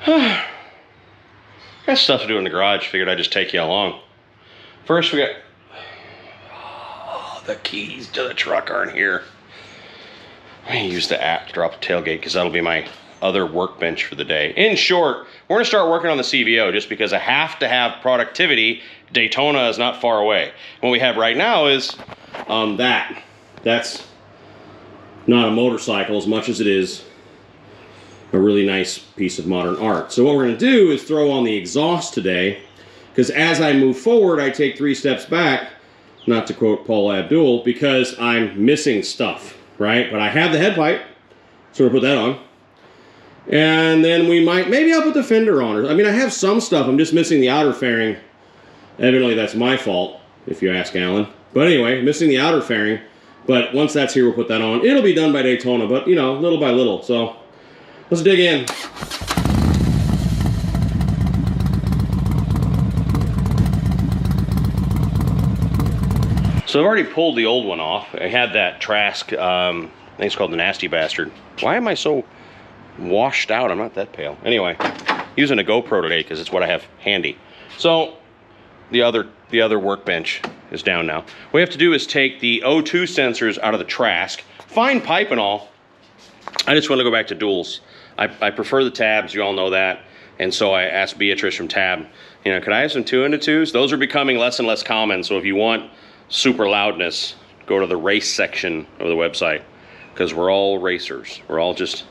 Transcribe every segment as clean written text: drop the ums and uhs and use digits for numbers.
Got stuff to do in the garage. Figured I'd just take you along. First, we got... Oh, the keys to the truck aren't here. I'm going to use the app to drop the tailgate because that'll be my other workbench for the day. In short, we're going to start working on the CVO just because I have to have productivity. Daytona is not far away. What we have right now is that's not a motorcycle as much as it is a really nice piece of modern art. So what we're going to do is throw on the exhaust today, because as I move forward, I take 3 steps back, not to quote Paul Abdul, because I'm missing stuff, right? But I have the headpipe, so we'll put that on. And then maybe I'll put the fender on. I mean, I have some stuff, I'm just missing the outer fairing. Evidently, that's my fault, if you ask Alan. But anyway, missing the outer fairing. But once that's here, we'll put that on. It'll be done by Daytona, but, you know, little by little. So, let's dig in. So I've already pulled the old one off. I had that Trask, I think it's called the Nasty Bastard. Why am I so washed out? I'm not that pale. Anyway, using a GoPro today because it's what I have handy. So the other workbench is down now. What we have to do is take the O2 sensors out of the Trask. Fine pipe and all. I just want to go back to duals. I prefer the tabs, you all know that. And so I asked Beatrice from Tab, you know, could I have some 2-into-2s? Those are becoming less and less common. So if you want super loudness, go to the race section of the website, because we're all racers. We're all just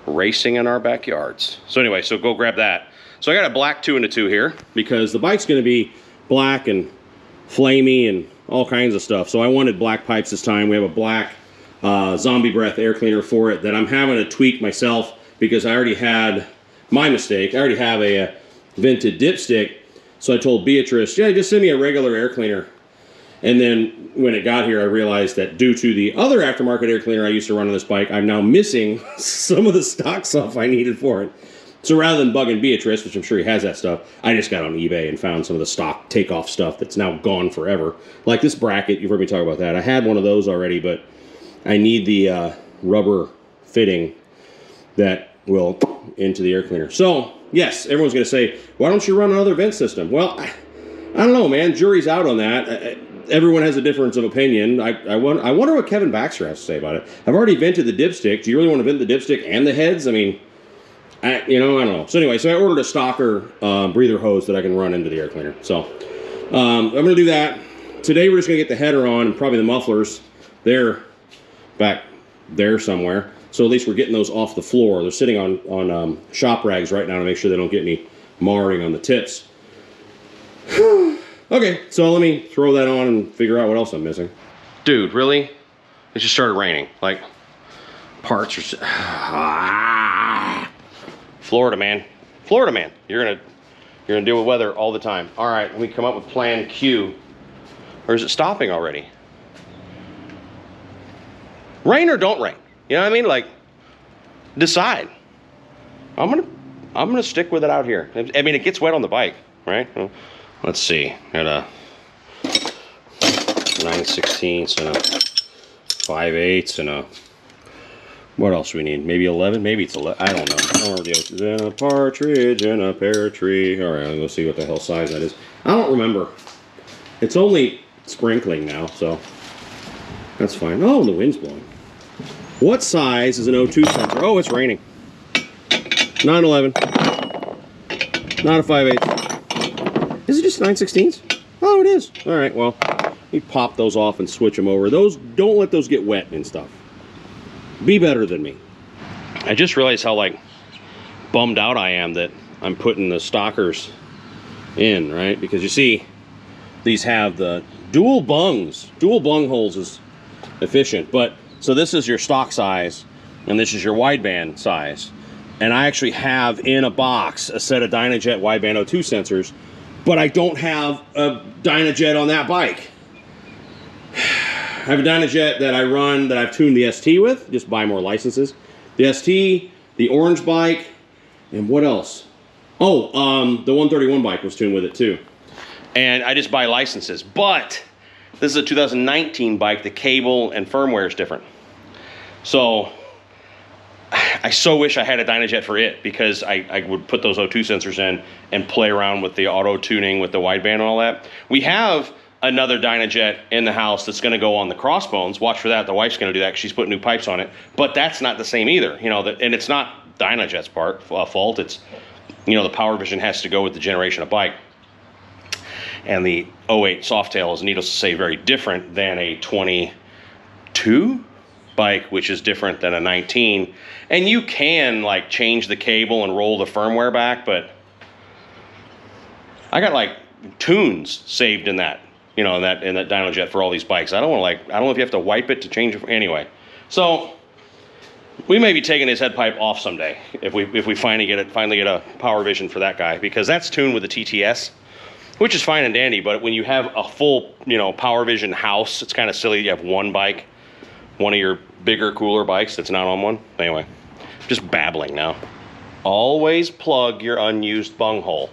racing in our backyards. So anyway, so go grab that. So I got a black 2-into-2 here because the bike's going to be black and flamey and all kinds of stuff. So I wanted black pipes this time. We have a black zombie breath air cleaner for it that I'm having to tweak myself because I already had my mistake. I already have a vented dipstick. So I told Beatrice, yeah, just send me a regular air cleaner. And then when it got here, I realized that due to the other aftermarket air cleaner I used to run on this bike, I'm now missing some of the stock stuff I needed for it. So rather than bugging Beatrice, which I'm sure he has that stuff, I just got on eBay and found some of the stock takeoff stuff that's now gone forever. Like this bracket, you've heard me talk about that. I had one of those already, but I need the rubber fitting that will into the air cleaner. So, yes, everyone's going to say, why don't you run another vent system? Well, I don't know, man. Jury's out on that. Everyone has a difference of opinion. I wonder what Kevin Baxter has to say about it. I've already vented the dipstick. Do you really want to vent the dipstick and the heads? I mean, I don't know. So anyway, so I ordered a stocker breather hose that I can run into the air cleaner. So I'm going to do that. Today we're just going to get the header on and probably the mufflers. They're back there somewhere. So at least we're getting those off the floor. They're sitting on shop rags right now to make sure they don't get any marring on the tips. Okay, so let me throw that on and figure out what else I'm missing. Dude, really? It just started raining. Like, parts are... Florida, man. Florida, man. You're gonna deal with weather all the time. All right, let me come up with plan Q. Or is it stopping already? Rain or don't rain? You know what I mean? Like, decide. I'm gonna stick with it out here. I mean, it gets wet on the bike, right? Let's see. Got a 9/16 and a 5/8 and a... What else do we need? Maybe 11? Maybe it's 11. I don't know. I don't remember the others. And a partridge and a pear tree. All right, let's see what the hell size that is. I don't remember. It's only sprinkling now, so that's fine. Oh, the wind's blowing. What size is an O2 sensor? Oh, it's raining. 9/11. Not a 5/8. Is it just 9/16? Oh, it is. All right, well, you pop those off and switch them over. Those, don't let those get wet and stuff. Be better than me. I just realized how, like, bummed out I am that I'm putting the stockers in, right? Because you see, these have the dual bungs. Dual bung holes is efficient, but so this is your stock size, and this is your wideband size. And I actually have in a box a set of Dynajet wideband O2 sensors, but I don't have a Dynajet on that bike. I have a Dynajet that I run that I've tuned the ST with. Just buy more licenses. The ST, the orange bike, and what else? Oh, the 131 bike was tuned with it too. And I just buy licenses. But this is a 2019 bike. The cable and firmware is different. So I so wish I had a Dynajet for it, because I would put those O2 sensors in and play around with the auto tuning with the wideband and all that. We have another Dynajet in the house that's going to go on the crossbones. Watch for that. The wife's going to do that because she's putting new pipes on it. But that's not the same either, you know. And it's not Dynajet's fault. It's, you know, the Power Vision has to go with the generation of bike. And the 08 Softail is, needless to say, very different than a 22 bike, which is different than a 19. And you can like change the cable and roll the firmware back, but I got like tunes saved in that, you know, in that Dynajet for all these bikes. I don't want to, like, I don't know if you have to wipe it to change it. Anyway, so we may be taking his head pipe off someday if we finally get a Power Vision for that guy, because that's tuned with the TTS, which is fine and dandy. But when you have a full, you know, Power Vision house, it's kind of silly you have one bike, one of your bigger, cooler bikes that's not on one. Anyway, just babbling now. Always plug your unused bung hole.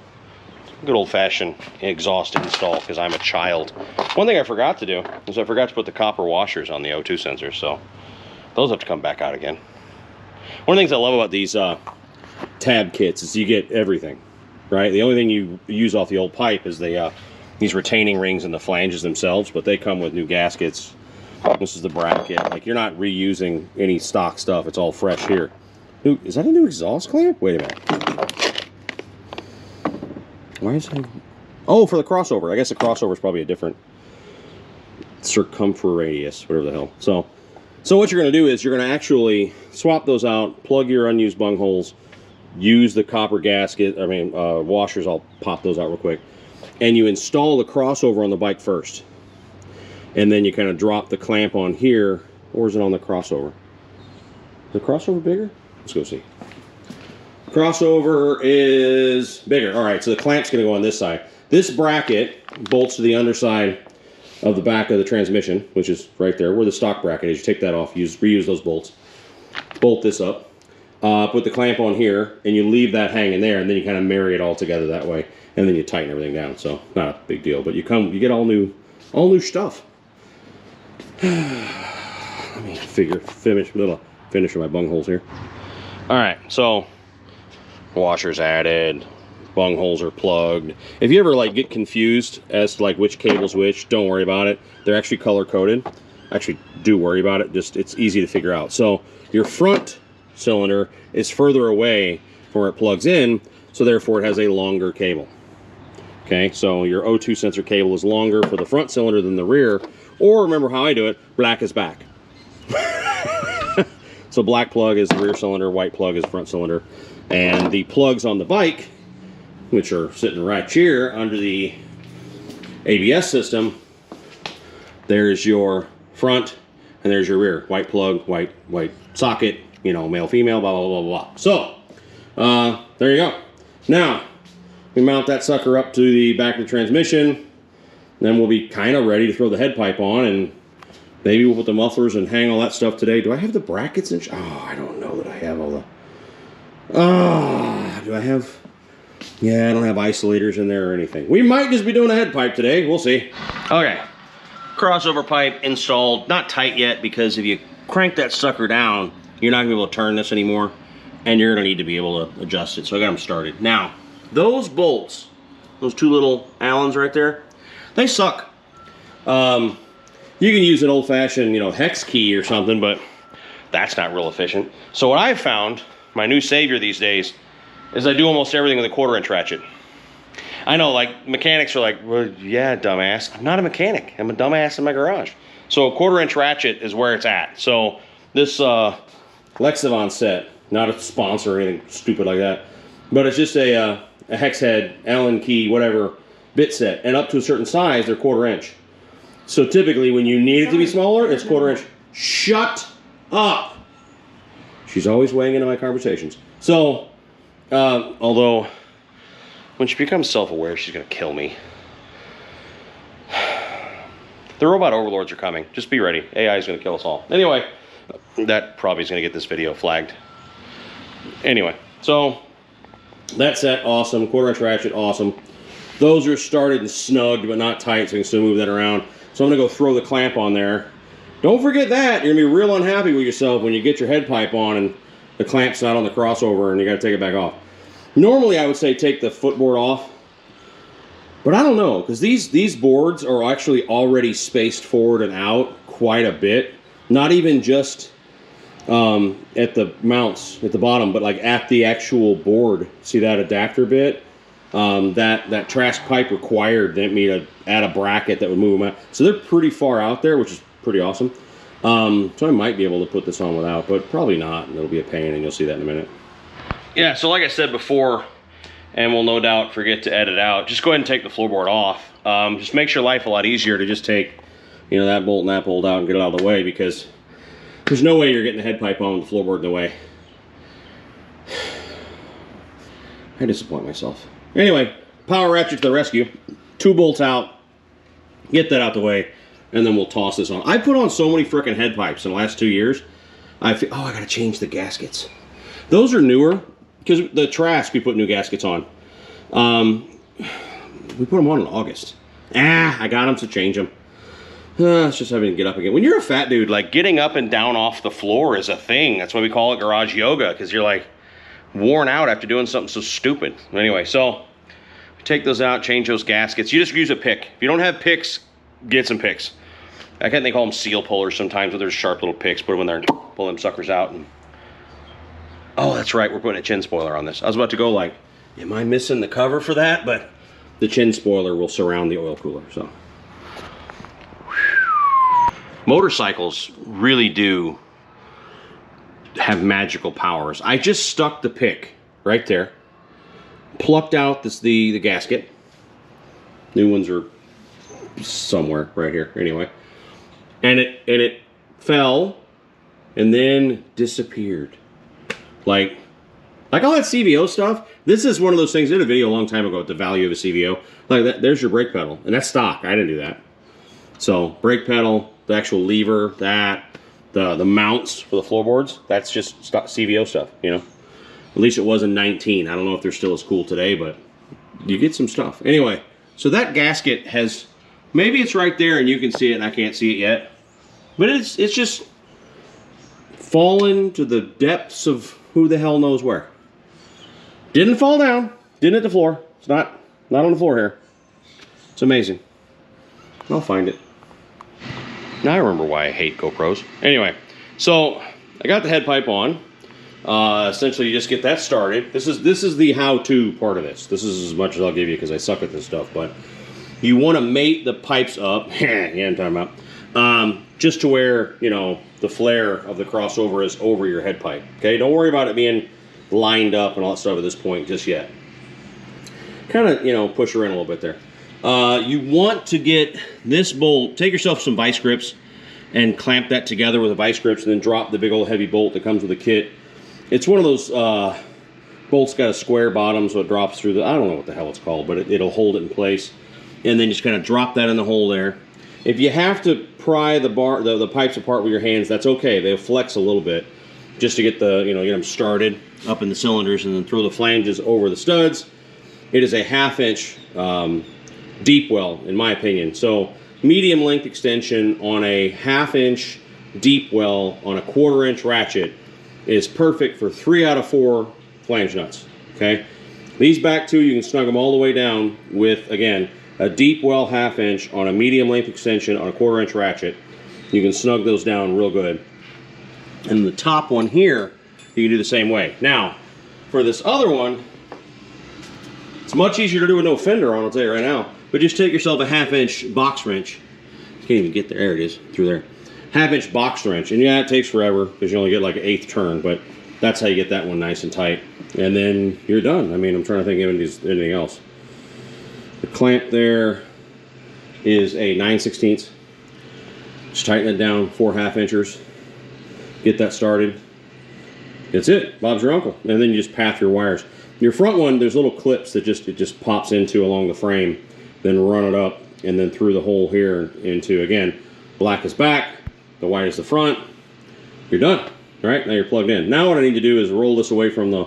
Good old-fashioned exhaust install, because I'm a child. One thing I forgot to do is I forgot to put the copper washers on the O2 sensors, so those have to come back out again. One of the things I love about these tab kits is you get everything, right? The only thing you use off the old pipe is these retaining rings and the flanges themselves, but they come with new gaskets. This is the bracket. Like, you're not reusing any stock stuff. It's all fresh here. Ooh, is that a new exhaust clamp? Wait a minute. Why is it? Oh, for the crossover. I guess the crossover is probably a different circumference radius, whatever the hell. So what you're going to do is you're going to actually swap those out, plug your unused bung holes, use the copper gasket, washers. I'll pop those out real quick. And you install the crossover on the bike first. And then you kind of drop the clamp on here, or is it on the crossover? Is the crossover bigger? Let's go see. Crossover is bigger. All right, so the clamp's going to go on this side. This bracket bolts to the underside of the back of the transmission, which is right there where the stock bracket is. You take that off, reuse those bolts, bolt this up, put the clamp on here, and you leave that hanging there, and then you kind of marry it all together that way, and then you tighten everything down. So not a big deal, but you get all new stuff. Let me finish with my bung holes here. All right, so washers added, bung holes are plugged. If you ever like get confused as to like which cable's which, don't worry about it. They're actually color coded. Actually, do worry about it. Just, it's easy to figure out. So your front cylinder is further away from where it plugs in, so therefore it has a longer cable. Okay, so your O2 sensor cable is longer for the front cylinder than the rear. Or remember how I do it, black is back. So black plug is the rear cylinder, white plug is front cylinder. And the plugs on the bike, which are sitting right here under the ABS system, there's your front and there's your rear. White plug, white socket, you know, male, female, blah, blah, blah, blah. So, there you go. Now, we mount that sucker up to the back of the transmission. Then we'll be kind of ready to throw the head pipe on, and maybe we'll put the mufflers and hang all that stuff today. Do I have the brackets and oh, I don't know that I have all the... do I have... Yeah, I don't have isolators in there or anything. We might just be doing a head pipe today. We'll see. Okay. Crossover pipe installed. Not tight yet, because if you crank that sucker down, you're not going to be able to turn this anymore, and you're going to need to be able to adjust it. So I got them started. Now, those bolts, those two little Allens right there, they suck. You can use an old-fashioned, you know, hex key or something, but that's not real efficient. So what I've found, my new savior these days, is I do almost everything with a 1/4-inch ratchet. I know, like, mechanics are like, well, yeah, dumbass. I'm not a mechanic. I'm a dumbass in my garage. So a 1/4-inch ratchet is where it's at. So this Lexivon set, not a sponsor or anything stupid like that, but it's just a hex head, Allen key, whatever, bit set, and up to a certain size, they're 1/4-inch. So typically, when you need it to be smaller, it's 1/4-inch. Shut up! She's always weighing into my conversations. So, although, when she becomes self-aware, she's gonna kill me. The robot overlords are coming. Just be ready. AI is gonna kill us all. Anyway, that probably is gonna get this video flagged. Anyway, so, that set, awesome. 1/4-inch ratchet, awesome. Those are started and snugged, but not tight, so you can still move that around. So I'm going to go throw the clamp on there. Don't forget that. You're going to be real unhappy with yourself when you get your head pipe on and the clamp's not on the crossover and you got to take it back off. Normally, I would say take the footboard off, but I don't know, because these boards are actually already spaced forward and out quite a bit. Not even just at the mounts at the bottom, but like at the actual board. See that adapter bit? That trash pipe required me to add a bracket that would move them out. So they're pretty far out there, which is pretty awesome. So I might be able to put this on without, but probably not. It'll be a pain, and you'll see that in a minute. Yeah, so like I said before, and we'll no doubt forget to edit out, just go ahead and take the floorboard off. Just makes your life a lot easier to just take, you know, that bolt and that bolt out and get it out of the way, because there's no way you're getting the head pipe on with the floorboard in the way. I disappoint myself. Anyway, power ratchet to the rescue. 2 bolts out. Get that out the way, and then we'll toss this on. I put on so many frickin' head pipes in the last 2 years. I feel, oh, I gotta change the gaskets. Those are newer, because the Trask we put new gaskets on. We put them on in August. I got them, so change them. It's just having to get up again. When you're a fat dude, like, getting up and down off the floor is a thing. That's why we call it garage yoga, because you're like worn out after doing something so stupid. Anyway, so take those out, change those gaskets. You just use a pick. If you don't have picks, get some picks. I think they call them seal pullers sometimes, but there's sharp little picks. Put them in there and pull them suckers out. And oh, that's right, we're putting a chin spoiler on this. I was about to go like, am I missing the cover for that? But the chin spoiler will surround the oil cooler, so. Motorcycles really do have magical powers. I just stuck the pick right there, plucked out the gasket. New ones are somewhere right here, anyway. And it fell and then disappeared. Like all that CVO stuff. This is one of those things. I did a video a long time ago with the value of a CVO. Like that, there's your brake pedal, and that's stock. I didn't do that. So brake pedal, the actual lever, the mounts for the floorboards, that's just stock CVO stuff, you know. At least it was in 19. I don't know if they're still as cool today, but you get some stuff. Anyway, so that gasket has, maybe it's right there and you can see it and I can't see it yet, but it's just fallen to the depths of who the hell knows where. Didn't fall down, didn't hit the floor. It's not on the floor here. It's amazing. I'll find it. Now I remember why I hate GoPros. Anyway, so I got the head pipe on. Essentially, you just get that started. This is the how-to part of this. This is as much as I'll give you because I suck at this stuff. But you want to mate the pipes up. Yeah, I'm talking about. Just to where, you know, the flare of the crossover is over your head pipe. Okay, don't worry about it being lined up and all that stuff at this point just yet. Kind of, you know, push her in a little bit there. You want to get this bolt, take yourself some vice grips and clamp that together with the vice grips and then drop the big old heavy bolt that comes with the kit. It's one of those bolts got a square bottom, so it drops through the, I don't know what the hell it's called, but it'll hold it in place. And then just kind of drop that in the hole there. If you have to pry the pipes apart with your hands, that's okay. They'll flex a little bit just to get the, you know, get them started up in the cylinders and then throw the flanges over the studs. It is a 1/2 inch deep well, in my opinion. So medium length extension on a 1/2 inch deep well on a 1/4 inch ratchet is perfect for 3 out of 4 flange nuts. Okay, these back two, you can snug them all the way down with, again, a deep well 1/2 inch on a medium length extension on a 1/4 inch ratchet. You can snug those down real good. And the top one here, you can do the same way. Now, for this other one, it's much easier to do with no fender on, I'll tell you right now. But just take yourself a 1/2 inch box wrench. You can't even get there. There it is, through there. 1/2 inch box wrench. And yeah, it takes forever because you only get like an 1/8 turn, but that's how you get that one nice and tight. And then you're done. I mean, I'm trying to think of anything else. The clamp there is a 9/16. Just tighten it down 4 1/2 inchers. Get that started. That's it. Bob's your uncle. And then you just path your wires. Your front one, there's little clips that it just pops into along the frame. Then run it up and then through the hole here into, again, black is back, the white is the front. You're done. All right, now you're plugged in. Now what I need to do is roll this away from the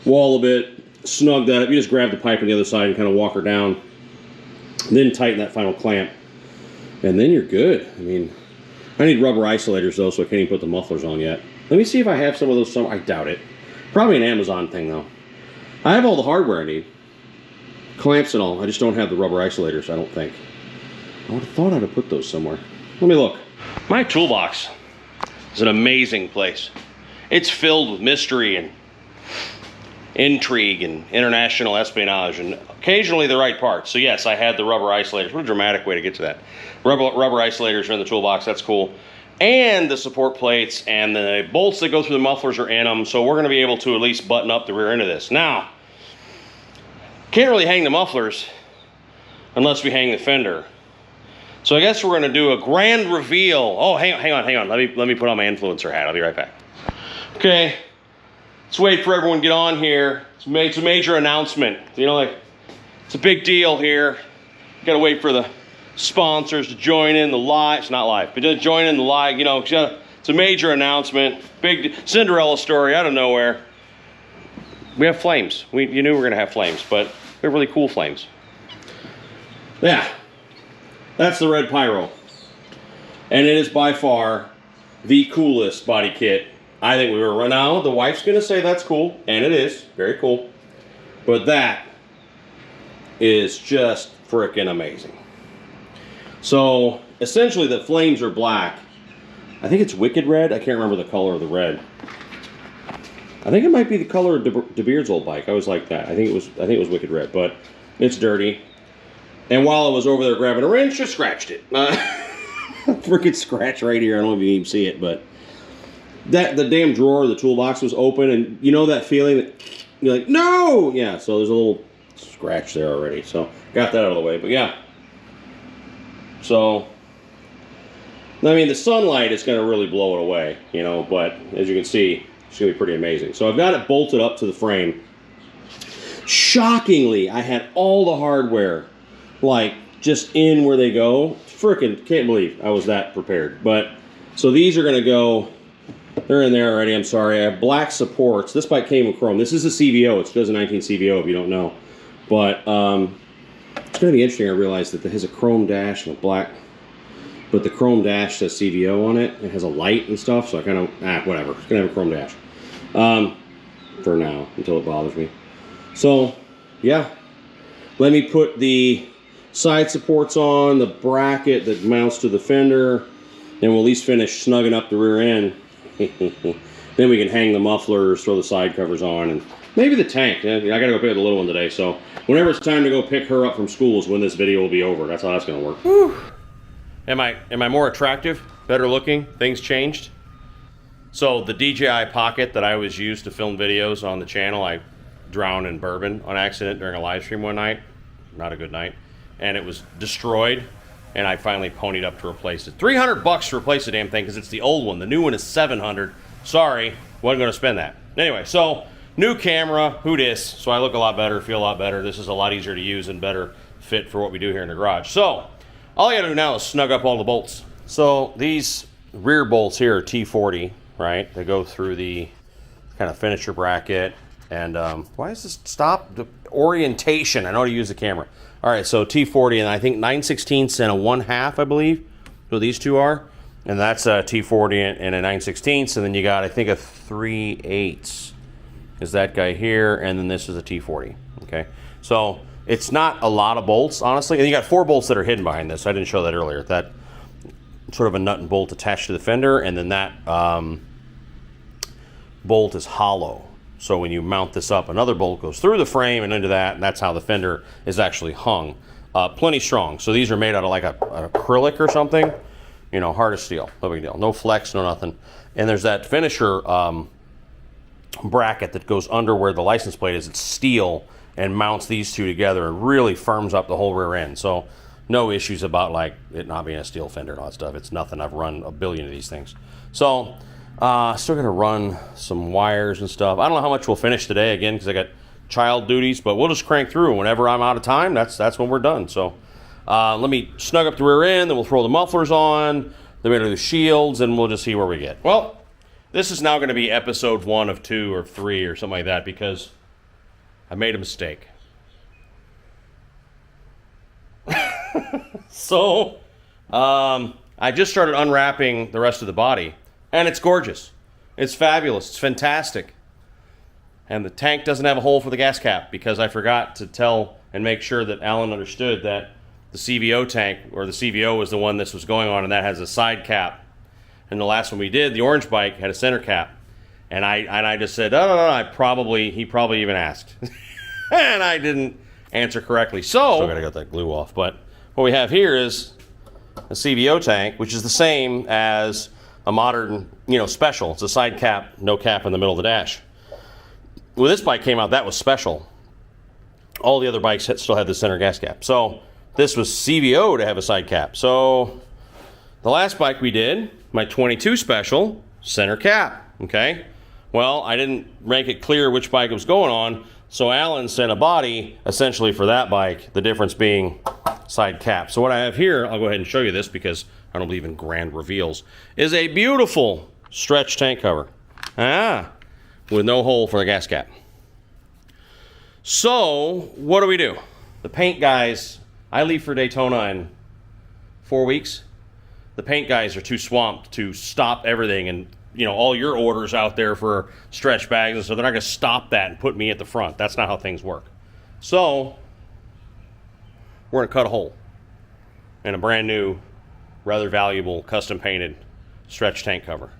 wall a bit, snug that up. You just grab the pipe on the other side and kind of walk her down. Then tighten that final clamp. And then you're good. I mean, I need rubber isolators though, so I can't even put the mufflers on yet. Let me see if I have some of those. I doubt it. Probably an Amazon thing, though. I have all the hardware I need. Clamps and all. I just don't have the rubber isolators, I don't think. I would have thought I'd have put those somewhere. Let me look. My toolbox is an amazing place. It's filled with mystery and intrigue and international espionage and occasionally the right parts. So yes, I had the rubber isolators. What a dramatic way to get to that. Rubber isolators are in the toolbox. That's cool. And the support plates and the bolts that go through the mufflers are in them. So we're going to be able to at least button up the rear end of this. Now, can't really hang the mufflers unless we hang the fender. So I guess we're going to do a grand reveal. Oh, hang on. Let me put on my influencer hat. I'll be right back. Okay. Let's wait for everyone to get on here. It's a major announcement. You know, like, it's a big deal here. You gotta wait for the sponsors to join in the live. It's not live, but to join in the live. You know, it's a major announcement. Big Cinderella story out of nowhere. We have flames. You knew we were gonna have flames, but we have really cool flames. Yeah, that's the red pyro, and it is by far the coolest body kit. I think we were right now. The wife's gonna say that's cool, and it is very cool. But that is just freaking amazing. So essentially, the flames are black. I think it's wicked red. I can't remember the color of the red. I think it might be the color of De Beard's old bike. I was like that. I think it was wicked red, but it's dirty. And while I was over there grabbing a wrench, I scratched it. Freaking scratch right here. I don't know if you can even see it, but. The damn drawer of the toolbox was open, and you know that feeling that you're like, no! Yeah, so there's a little scratch there already. So, got that out of the way, but yeah. So, I mean, the sunlight is going to really blow it away, you know, but as you can see, it's going to be pretty amazing. So, I've got it bolted up to the frame. Shockingly, I had all the hardware, like, just in where they go. Freaking can't believe I was that prepared. But, so these are going to go... They're in there already, I'm sorry. I have black supports. This bike came with chrome. This is a CVO. It's 2019 CVO if you don't know. But it's going to be interesting. I realized that it has a chrome dash and a black. But the chrome dash says CVO on it. It has a light and stuff, so I kind of, whatever. It's going to have a chrome dash. For now, until it bothers me. So, yeah. Let me put the side supports on, the bracket that mounts to the fender, and we'll at least finish snugging up the rear end. Then we can hang the mufflers, throw the side covers on, and maybe the tank. I gotta go pick up the little one today, so whenever it's time to go pick her up from school is when this video will be over. That's how that's gonna work. Whew. Am I more attractive? Better looking? Things changed? So the DJI Pocket that I always use to film videos on the channel, I drowned in bourbon on accident during a live stream one night. Not a good night. And it was destroyed. And I finally ponied up to replace it. $300 to replace the damn thing because it's the old one. The new one is $700. Sorry, wasn't going to spend that. Anyway, so new camera, who dis? So I look a lot better, feel a lot better. This is a lot easier to use and better fit for what we do here in the garage. So all I got to do now is snug up all the bolts. So these rear bolts here are T40, right? They go through the kind of finisher bracket. And why does this stop? The orientation. I know how to use the camera. All right, so T40 and I think 9/16 and a 1/2, I believe. So these two are. And that's a T40 and a 9/16. And then you got, I think, a 3/8 is that guy here. And then this is a T40. Okay. So it's not a lot of bolts, honestly. And you got 4 bolts that are hidden behind this. I didn't show that earlier. That sort of a nut and bolt attached to the fender. And then that bolt is hollow. So when you mount this up, another bolt goes through the frame and into that, and that's how the fender is actually hung. Plenty strong. So these are made out of like an acrylic or something. You know, hard as steel. No big deal. No flex, no nothing. And there's that finisher bracket that goes under where the license plate is. It's steel and mounts these two together and really firms up the whole rear end. So no issues about like it not being a steel fender and all that stuff. It's nothing. I've run a billion of these things. So... still gonna run some wires and stuff. I don't know how much we'll finish today again because I got child duties, but we'll just crank through. Whenever I'm out of time, that's when we're done. So let me snug up the rear end, then we'll throw the mufflers on, then we'll do the shields, and we'll just see where we get. Well, this is now going to be episode 1 of 2 or 3 or something like that because I made a mistake. So I just started unwrapping the rest of the body. And it's gorgeous. It's fabulous. It's fantastic. And the tank doesn't have a hole for the gas cap because I forgot to tell and make sure that Alan understood that the CVO tank, or the CVO was the one this was going on, and that has a side cap. And the last one we did, the orange bike, had a center cap. And I just said, no, he probably even asked. And I didn't answer correctly. So I gotta get that glue off. But what we have here is a CVO tank, which is the same as a modern, special. It's a side cap, no cap in the middle of the dash. When this bike came out, that was special. All the other bikes still had the center gas cap. So this was CVO to have a side cap. So the last bike we did, my 22 special, center cap, okay? Well, I didn't make it clear which bike it was going on, so Alan sent a body essentially for that bike, the difference being side cap. So what I have here, I'll go ahead and show you this because I don't believe in grand reveals, is a beautiful stretch tank cover. With no hole for the gas cap. So, what do we do? The paint guys, I leave for Daytona in 4 weeks. The paint guys are too swamped to stop everything and, all your orders out there for stretch bags, and so they're not going to stop that and put me at the front. That's not how things work. So, we're going to cut a hole in a brand new, rather valuable, custom painted stretch tank cover.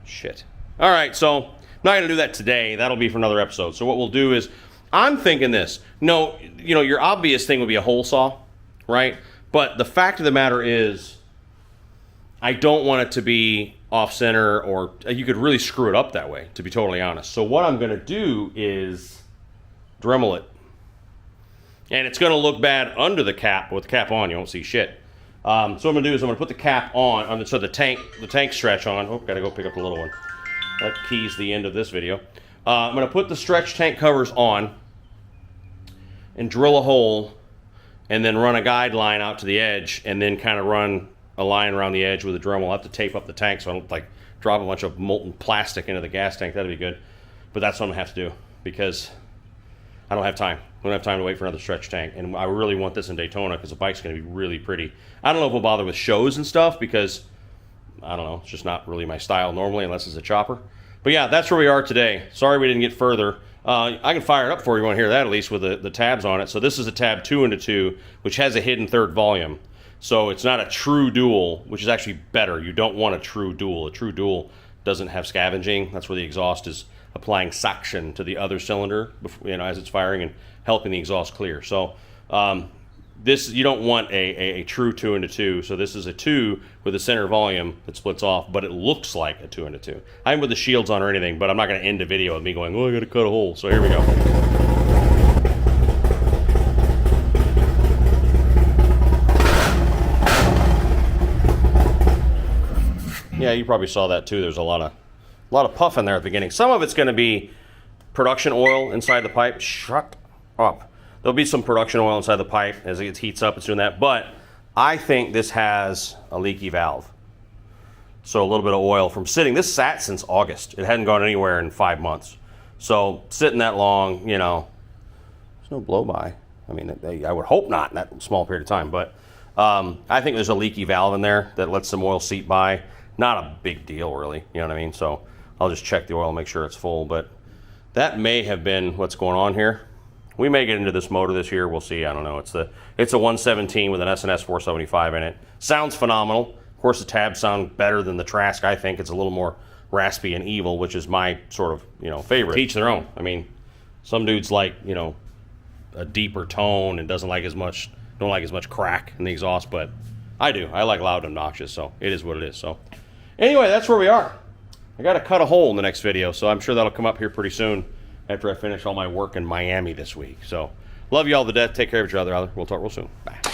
Shit. All right, so I'm not going to do that today. That'll be for another episode. So what we'll do is, I'm thinking this. No, your obvious thing would be a hole saw, right? But the fact of the matter is, I don't want it to be off-center, or you could really screw it up that way, to be totally honest. So what I'm going to do is Dremel it. And it's going to look bad under the cap, but with the cap on, you won't see shit. So what I'm going to do is I'm going to put the cap on, so the tank stretch on. Oh, got to go pick up the little one. That keys the end of this video. I'm going to put the stretch tank covers on and drill a hole and then run a guide line out to the edge and then kind of run a line around the edge with a Dremel. I'll have to tape up the tank so I don't drop a bunch of molten plastic into the gas tank. That'd be good. But that's what I'm going to have to do because I don't have time. I don't have time to wait for another stretch tank. And I really want this in Daytona because the bike's going to be really pretty. I don't know if we'll bother with shows and stuff because I don't know, it's just not really my style normally unless it's a chopper. But yeah, that's where we are today. Sorry we didn't get further. I can fire it up for you. You want to hear that at least with the tabs on it. So this is a tab 2 into 2, which has a hidden third volume. So it's not a true dual, which is actually better. You don't want a true dual. A true dual doesn't have scavenging. That's where the exhaust is applying suction to the other cylinder, as it's firing and helping the exhaust clear. So this, you don't want a true 2 into 2. So this is a 2 with a center volume that splits off, but it looks like a 2 into 2. I haven't put the shields on or anything, but I'm not going to end the video with me going, oh, I got to cut a hole. So here we go. Yeah, you probably saw that too. There's a lot of puff in there at the beginning. Some of it's going to be production oil inside the pipe. Shut up. There'll be some production oil inside the pipe as it heats up. It's doing that. But I think this has a leaky valve. So a little bit of oil from sitting. This sat since August. It hadn't gone anywhere in 5 months. So sitting that long, there's no blow by. I mean, I would hope not in that small period of time. But I think there's a leaky valve in there that lets some oil seep by. Not a big deal, really. You know what I mean? So I'll just check the oil, make sure it's full. But that may have been what's going on here. We may get into this motor this year. We'll see. I don't know. It's a 117 with an S&S 475 in it. Sounds phenomenal. Of course, the tabs sound better than the Trask. I think it's a little more raspy and evil, which is my sort of favorite. To each their own. I mean, some dudes like a deeper tone and don't like as much crack in the exhaust, but I do. I like loud and obnoxious, so it is what it is. So anyway, that's where we are. I got to cut a hole in the next video, so I'm sure that'll come up here pretty soon after I finish all my work in Miami this week. So love you all to death. Take care of each other. We'll talk real soon. Bye.